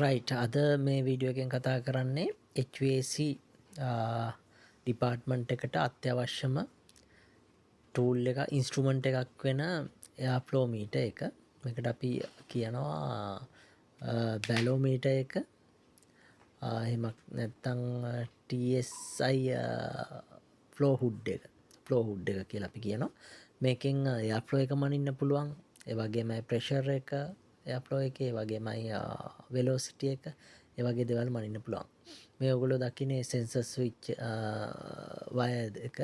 Right අද මේ video එකෙන් කතා කරන්නේ HVAC ඩිපාර්ට්මන්ට් එකට අත්‍යවශ්‍යම ටූල් එක ඉන්ස්ට්‍රුමන්ට් එකක් වෙන එයාෆ්ලෝ මීටර් එක. මේකට අපි කියනවා බැලෝමීටර් එක. එහෙමත් නැත්නම් TSI ෆ්ලෝ හුඩ් එක කියලා අපි කියනවා. මේකෙන් එයාෆ්ලෝ එක මනින්න පුළුවන්. ඒ වගේමයි ප්‍රෙෂර් එක එයාෆ්ලෝ එකේ, ඒ වගේමයි වෙලොසිටි එක, ඒ වගේ දේවල් මනින්න පුළුවන්. මේ ඔයගොල්ලෝ දකින්නේ සෙන්සර් ස්විච් වයර් එක,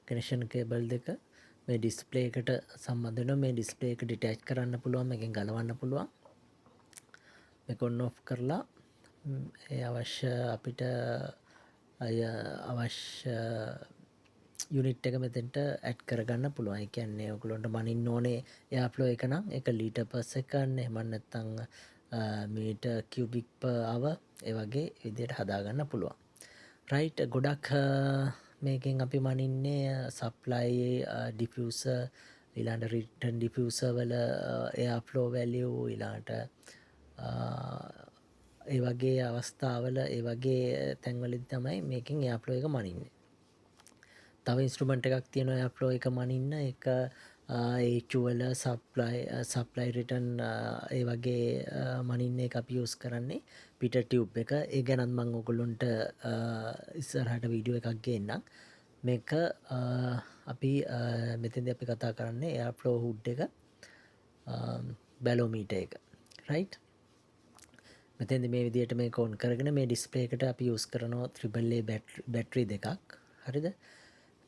කනෙක්ෂන් කේබල් දෙක මේ ඩිස්ප්ලේ එකට සම්බන්ධ වෙනවා. මේ ඩිස්ප්ලේ එක ඩිටැච් කරන්න පුළුවන්, මේකෙන් ගලවන්න පුළුවන්. මේක ඔන් ඔෆ් කරලා ඒ අවශ්‍ය අපිට අවශ්‍ය යුනිට් එක මෙතෙන්ට ඇඩ් කරගන්න පුළුවන්. ඒ කියන්නේ ඔයගොල්ලන්ට මනින්න ඕනේ එයාෆ්ලෝ එක නම් ඒක ලීටර් පර් සෙකන්ඩ්, එහෙම නැත්නම් මීටර් කියුබික් පර් අවර්, ඒ වගේ විදිහට හදාගන්න පුළුවන්. රයිට් ගොඩක් මේකෙන් අපි මනින්නේ සප්ලයි ඩිෆියුසර්, ඊළඟට රිටර්න් ඩිෆියුසර් වල එයාෆ්ලෝ වැලියු, ඊළඟට ඒ වගේ අවස්ථාවල ඒ වගේ තැන්වලදී තමයි මේකෙන් එයාෆ්ලෝ එක මනින්නේ. තව ඉන්ස්ට්‍රුමන්ට් එකක් තියෙනවා එයාෆ්ලෝ එක මනින්න. ඒක වල සප්ලයි රිටර්න් ඒ වගේ මනින්න එක අපි යූස් කරන්නේ පිට ටියුබ් එක. ඒ ගැනත් මම ඔයගොල්ලන්ට ඉස්සරහට වීඩියෝ එකක් ගේන්නම්. මේක අපි මෙතෙන්දී අපි කතා කරන්නේ එයාෆ්ලෝ හුඩ් එක, බැලෝමීටර් එක. රයිට්. මෙතෙන්දී මේ විදිහට මේක ඔන් කරගෙන මේ ඩිස්ප්ලේ එකට අපි යූස් කරනවා AAA බැටරි දෙකක්. හරිද?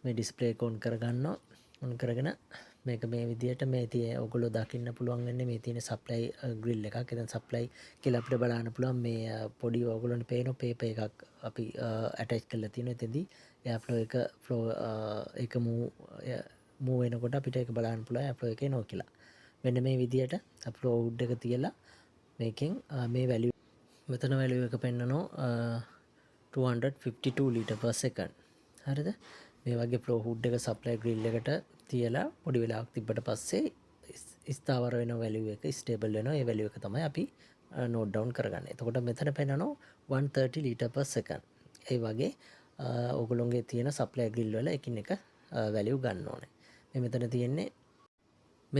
මේ ඩිස්ප්ලේ එක ඔන් කරගන්නවා. ඔන් කරගෙන මේක මේ විදිහට මේ තියෙන ඔයගොල්ලෝ දකින්න පුළුවන් වෙන්නේ මේ තියෙන සප්ලයි ග්‍රිල් එකක්. එතන සප්ලයි කියලා අපිට බලන්න පුළුවන්. මේ පොඩි ඔයගොල්ලන්ට පේන පේපර් එකක් අපි ඇටච් කරලා තියෙනවා. එතෙන්දී එයාෆ්ලෝ එක එක මූව් වෙනකොට අපිට ඒක බලන්න පුළුවන් එයාෆ්ලෝ එකේ නෝ කියලා. මෙන්න මේ විදිහට අප්ලෝ හුඩ් එක තියලා මේකෙන් මේ වැලියු මෙතන වැලියු එක පෙන්නනවා 252 ලීටර් පර් සෙකන්ඩ්. හරිද? මේ වගේ ෆ්ලෝ හුඩ් එක සප්ලයි ග්‍රිල් එකට තියලා පොඩි වෙලාවක් තිබ්බට පස්සේ ස්ථාවර වෙන වැලියු එක ස්ටේබල් වෙනවා. ඒ වැලියු එක තමයි අපි නෝට් ඩවුන් කරගන්නේ. එතකොට මෙතන පෙන්නනවා 130 ලීටර් පර් සෙකන්ඩ්. ඒ වගේ ඔයගොල්ලෝගේ තියෙන සප්ලයි ග්‍රිල් වල එකින් එක වැලියු ගන්න ඕනේ. මේ මෙතන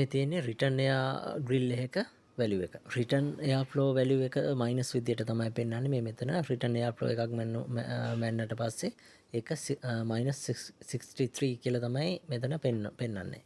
තියෙන්නේ රිටර්න් එයා ග්‍රිල් එක වැලියු එක. රිටර්න් එයාෆ්ලෝ වැලියු එක මයිනස් විදියට තමයි පෙන්වන්නේ. මේ මෙතන රිටර්න් එයාෆ්ලෝ එකක් මැන්නට පස්සේ ඒක -63 කියලා තමයි මෙතන පෙන්වන්නේ.